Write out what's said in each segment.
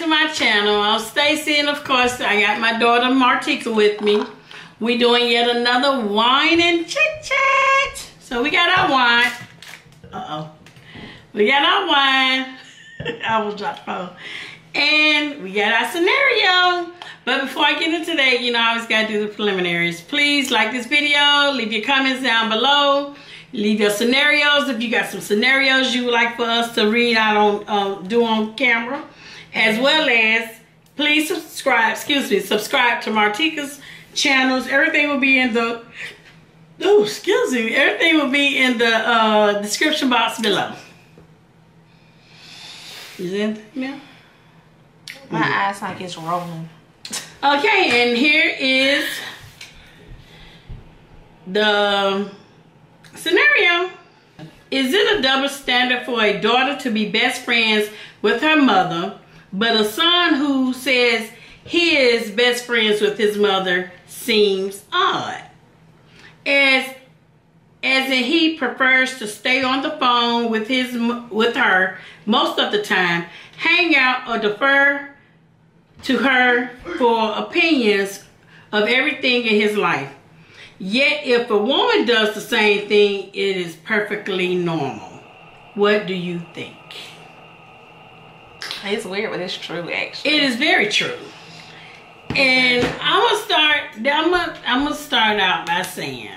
to my channel. I'm Stacy, and of course I got my daughter Tika with me. We doing yet another wine and chit chat. So we got our wine. We got our wine. I was dropped the phone. And we got our scenario. But before I get into that, you know, I always gotta do the preliminaries. Please like this video, leave your comments down below. Leave your scenarios if you got some scenarios you would like for us to read out on do on camera, as well as please subscribe to Tika's channels. Everything will be in the everything will be in the description box below. Is that yeah? My eyes like it's rolling. Okay, and here is the scenario. Is it a double standard for a daughter to be best friends with her mother, but a son who says he is best friends with his mother seems odd? As in he prefers to stay on the phone with her most of the time, hang out or defer to her for opinions of everything in his life. Yet, if a woman does the same thing, it is perfectly normal. What do you think? It's weird, but it's true, actually. It is very true. And I'm gonna start out by saying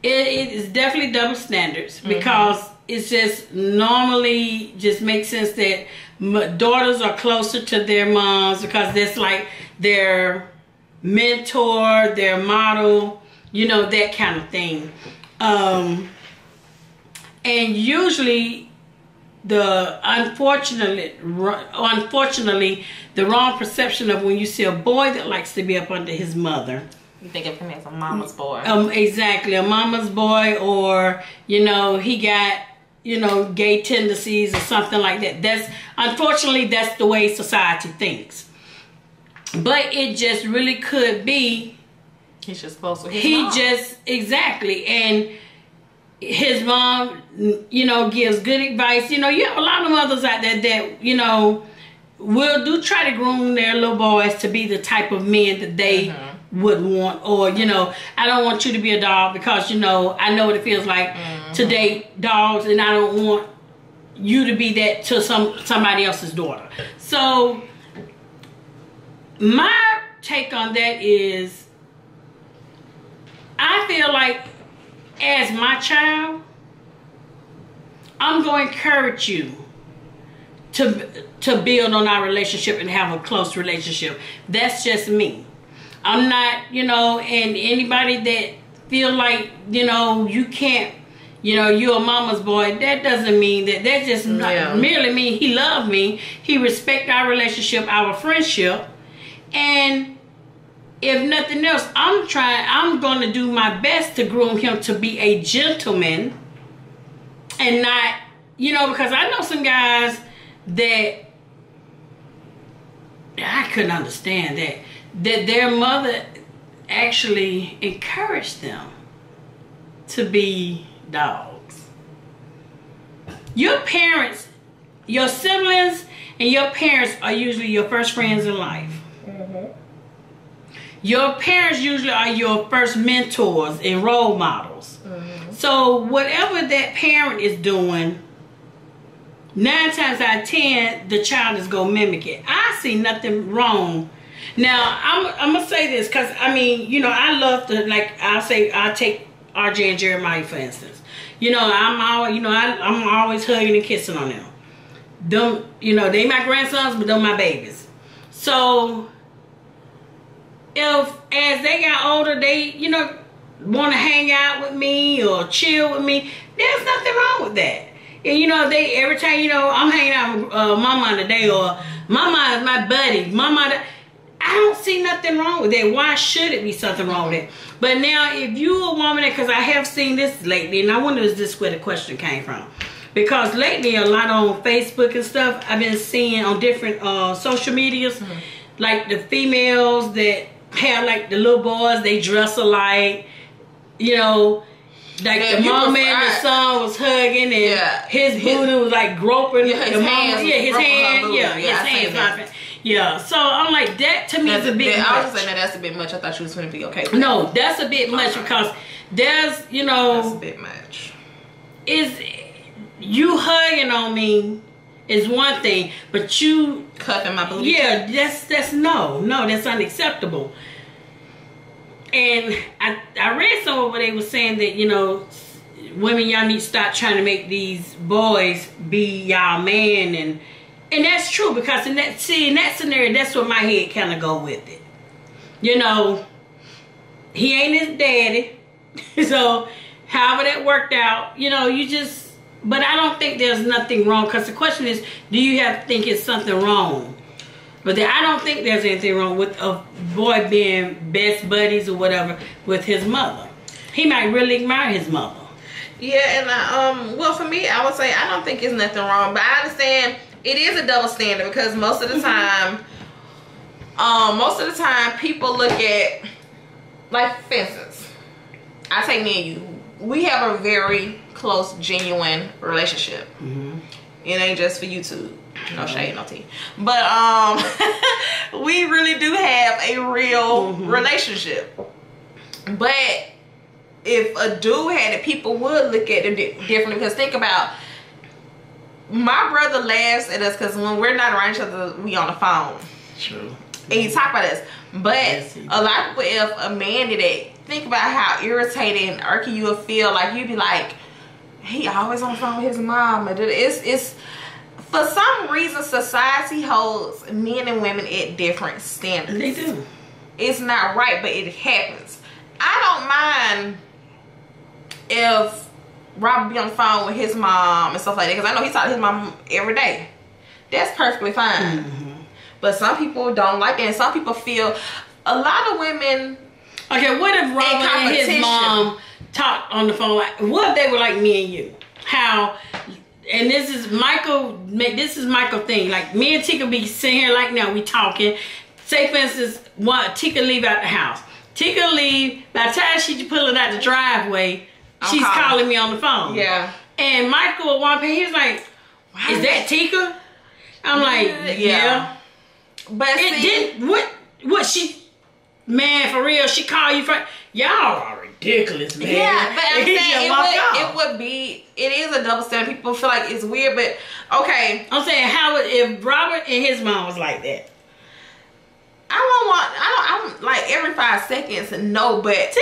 it is definitely double standards, because it's just normally just makes sense that daughters are closer to their moms because that's like their mentor, their model, you know, that kind of thing. And usually unfortunately the wrong perception of when you see a boy that likes to be up under his mother, you think of him as a mama's boy. Exactly, a mama's boy, or you know, he got, you know, gay tendencies or something like that. Unfortunately that's the way society thinks. But it just really could be he's just close with his mom. Exactly. And his mom, you know, gives good advice. You know, you have a lot of mothers out there that, you know, will try to groom their little boys to be the type of men that they would want. Or, you know, I don't want you to be a dog because, you know, I know what it feels like to date dogs, and I don't want you to be that to somebody else's daughter. So my take on that is, I feel like as my child, I'm going to encourage you to build on our relationship and have a close relationship. That's just me. I'm not, you know, and anybody that feel like, you know, you can't, you know, you're a mama's boy, that doesn't mean that. That just merely mean he loved me. He respect our relationship, our friendship. And if nothing else, I'm going to do my best to groom him to be a gentleman, and not, you know, because I know some guys that I couldn't understand that their mother actually encouraged them to be dogs. Your parents, your siblings and your parents are usually your first friends in life. Your parents usually are your first mentors and role models. So whatever that parent is doing, 9 times out of 10, the child is going to mimic it. I see nothing wrong. Now, I'm going to say this because, I mean, you know, I love to, like, I'll take RJ and Jeremiah, for instance. You know, I'm always hugging and kissing on them. Them, you know, they my grandsons, but they're my babies. So if as they got older, they, you know, want to hang out with me or chill with me, there's nothing wrong with that. And you know, every time, you know, I'm hanging out with mama today, or mama is my buddy, mama, I don't see nothing wrong with that. Why should it be something wrong with it? But now if you a woman, because I have seen this lately, and I wonder is this where the question came from, because lately a lot on Facebook and stuff I've been seeing on different social medias, like the females that have like the little boys, they dress alike, you know, like the mom and the son was hugging, and his booty was like groping his hands. His hands. Yeah, so I'm like, that to me is a bit much. I was saying that's a bit much. I thought you was going to be okay with No, that's a bit much because there's, you know... That's a bit much. You hugging on me is one thing, but you... Cuffing my booty? Yeah, that's no, that's unacceptable. And I read somewhere where they were saying that, you know, women, y'all need to stop trying to make these boys be y'all man, and that's true, because in that scenario, that's what my head kind of go with it. You know, he ain't his daddy, so however that worked out, you know, you just. But I don't think there's nothing wrong, because the question is, do you have to think it's something wrong? But I don't think there's anything wrong with a boy being best buddies or whatever with his mother. He might really admire his mother. Yeah, and well, for me, I would say I don't think it's nothing wrong, but I understand it is a double standard, because most of the time, people look at, like, for instance, I take me and you, we have a very close, genuine relationship. It ain't just for YouTube. No shade, no tea. But we really do have a real relationship. But if a dude had it, people would look at it differently, because think about, my brother laughs at us because when we're not around each other, we on the phone. True. And he talk about us. But a lot of people, if a man did it, think about how irritating and irky you would feel. Like, you'd be like, he always on the phone with his mom. It's for some reason, society holds men and women at different standards. They do. It's not right, but it happens. I don't mind if Robert be on the phone with his mom and stuff like that, because I know he talks to his mom every day. That's perfectly fine. But some people don't like that, and some people feel, a lot of women. Okay, what if Robert and his mom talked on the phone? Like, what if they were like me and you? How? And this is Michael thing. Like, me and Tika be sitting here like now, we talking. Say for instance, Tika leave out the house. Tika leave, by the time she pulling out the driveway, she's calling me on the phone. Yeah. And Michael at one point, he was like, is that Tika? I'm like, yeah. But it did, what she, man, for real, she called you for, y'all are ridiculous, man. Yeah, but I'm saying it is a double standard. People feel like it's weird, but okay. I'm saying, how would, if Robert and his mom was like that? I'm like every 5 seconds, no, but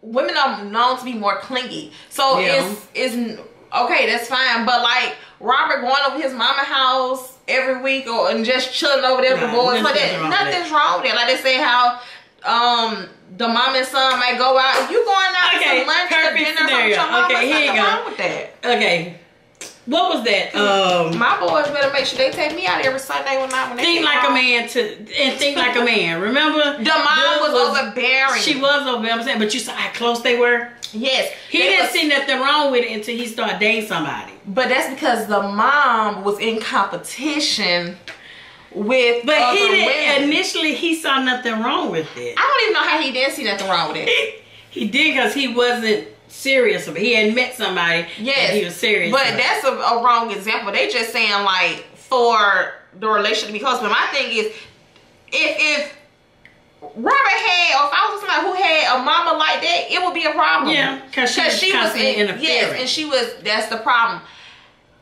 women are known to be more clingy. So it's okay, that's fine. But like Robert going over his mama house every week and just chilling over there with the boys, nothing's wrong with that. Like they say how the mom and son might go out. You going out to lunch or dinner or something, okay, here you go. Wrong with that. Okay. What was that? My boys better make sure they take me out every Sunday when they think like home. A man think like a man. Remember? The mom was overbearing. She was overbearing, but you saw how close they were? Yes. He didn't see nothing wrong with it until he started dating somebody. But that's because the mom was in competition with other women. Initially, he saw nothing wrong with it. I don't even know how he didn't see nothing wrong with it. He did, because he wasn't serious about it. He had met somebody and he was serious. But that's a wrong example. They just saying like for the relationship to be close. But my thing is, if Robert had, or if I was somebody who had a mama like that, it would be a problem. Yeah, because she was interfering. Yes, and she was. That's the problem.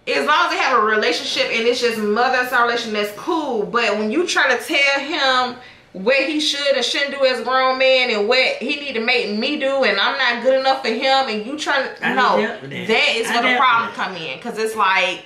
As long as they have a relationship and it's just mother-son relation, that's cool. But when you try to tell him what he should and shouldn't do as a grown man and what he need to make me do, and I'm not good enough for him, and you trying to that is where the problem come in, because it's like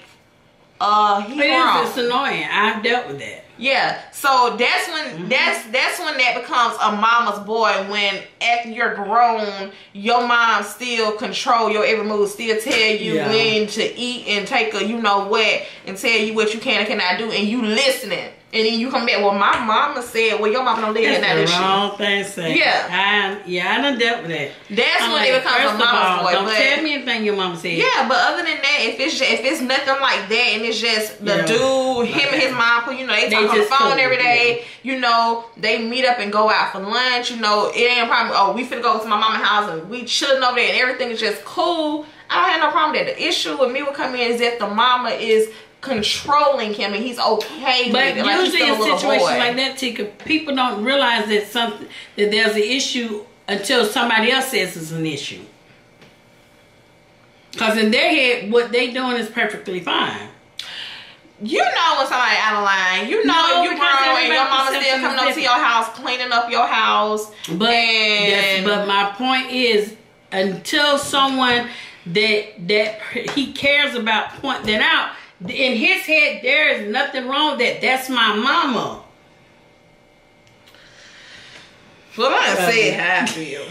it's annoying. I've dealt with that. Yeah, so that's when that's when that becomes a mama's boy, when after you're grown, your mom still control your every move, still tell you when to eat and take a you know what, and tell you what you can and cannot do, and you listening. And then you come back, well, my mama said, well, your mama don't live in that issue. That's the wrong thing to say. Yeah. I done dealt with that. That's when it becomes a mama's boy. Don't tell me anything your mama said. Yeah, but other than that, if it's nothing like that, and it's just the dude, him and his mom, you know, they talk on the phone every day. You know, they meet up and go out for lunch. You know, it ain't a problem. Oh, we finna go to my mama's house and we chilling over there and everything is just cool. I don't have no problem with that. The issue with me would come in is if the mama is controlling him and he's okay with it. But usually in situations like that, Tika, people don't realize that there's an issue until somebody else says it's an issue. Because in their head, what they doing is perfectly fine. You know when somebody out of line. You know you grown and your mama still coming up to your house, cleaning up your house. But my point is, until someone that he cares about point that out, in his head, there is nothing wrong with that. That's my mama. Well, I say how I feel.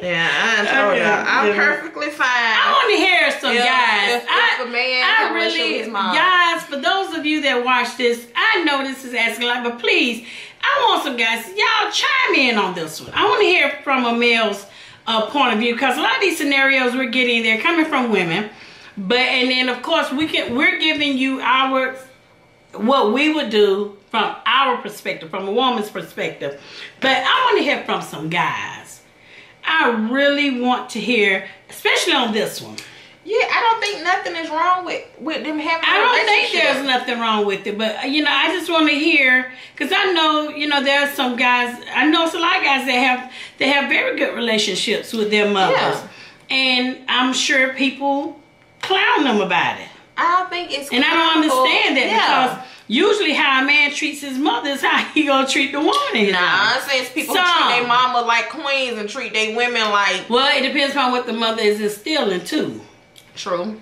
Yeah, I told y'all. I'm perfectly fine. I want to hear some guys. If a man really, his mom. guys, for those of you that watch this, I know this is asking a lot, but please, I want some guys. Y'all chime in on this one. I want to hear from a male's point of view, because a lot of these scenarios we're getting, they're coming from women. And then of course we're giving you what we would do from our perspective, from a woman's perspective. But I want to hear from some guys. I really want to hear, especially on this one. Yeah, I don't think nothing is wrong with them having a relationship. I don't think there's nothing wrong with it, but you know, I just want to hear, because I know, you know, there are some guys, I know it's a lot of guys that have very good relationships with their mothers. Yeah. And I'm sure people clown them about it. I don't think it's and I don't understand that because usually how a man treats his mother is how he gonna treat the woman. I'm saying it's people who treat their mama like queens and treat their women like. Well, it depends on what the mother is instilling too. True.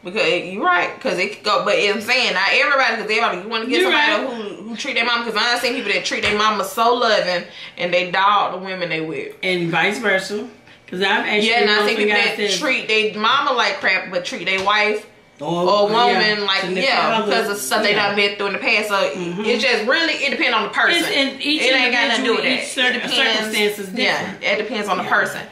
Because you're right, because it could go, but I'm saying not everybody, because everybody, you want to get somebody who treat their mama, because I've seen people that treat their mama so loving and they dog the women they with, and vice versa. Because I've actually and I think people that treat their mama like crap, but treat their wife or woman like because of stuff they done been through in the past. So it just really it depends on the person. It ain't got nothing to do with that. Circumstances different. Yeah, it depends on the person.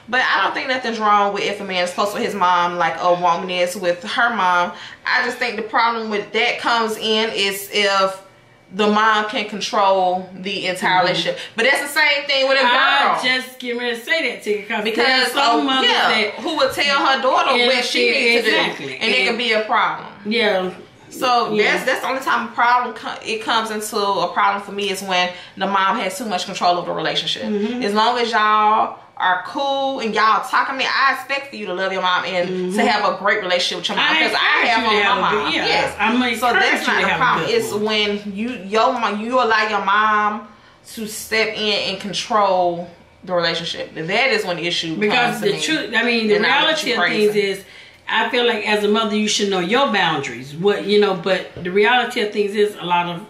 But I don't think nothing's wrong with if a man is close with his mom like a woman is with her mom. I just think the problem with that comes in is if the mom can control the entire relationship. But that's the same thing with a girl. I just get ready to say that to you because some mothers that who would tell her daughter what she needs to do, and it can be a problem. Yeah. So that's the only time a problem it comes into a problem for me is when the mom has too much control over the relationship. As long as y'all are cool and y'all talking to me, I expect for you to love your mom and to have a great relationship with your mom, because I have one with my mom. Yes, so that's not the problem. It's when you allow your mom to step in and control the relationship. That is when the issue because the truth. I mean, the reality of things is, I feel like as a mother you should know your boundaries. But the reality of things is a lot of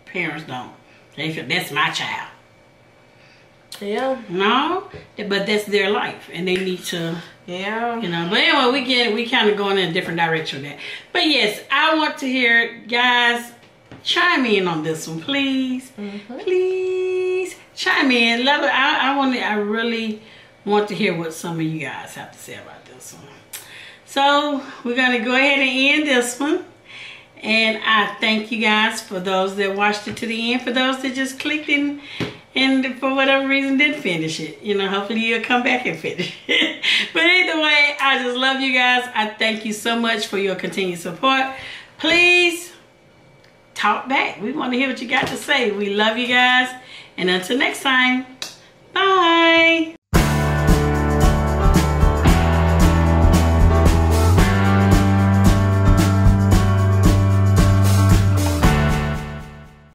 parents don't. They feel that's my child. Yeah. No, but that's their life, and they need to. Yeah. But anyway, we kind of going in a different direction with that. But yes, I want to hear guys chime in on this one, please. Please chime in. I really want to hear what some of you guys have to say about this one. So we're gonna go ahead and end this one. And I thank you guys for those that watched it to the end. For those that just clicked in and for whatever reason didn't finish it. Hopefully you'll come back and finish it. But either way, I just love you guys. I thank you so much for your continued support. Please talk back. We want to hear what you got to say. We love you guys. And until next time, bye.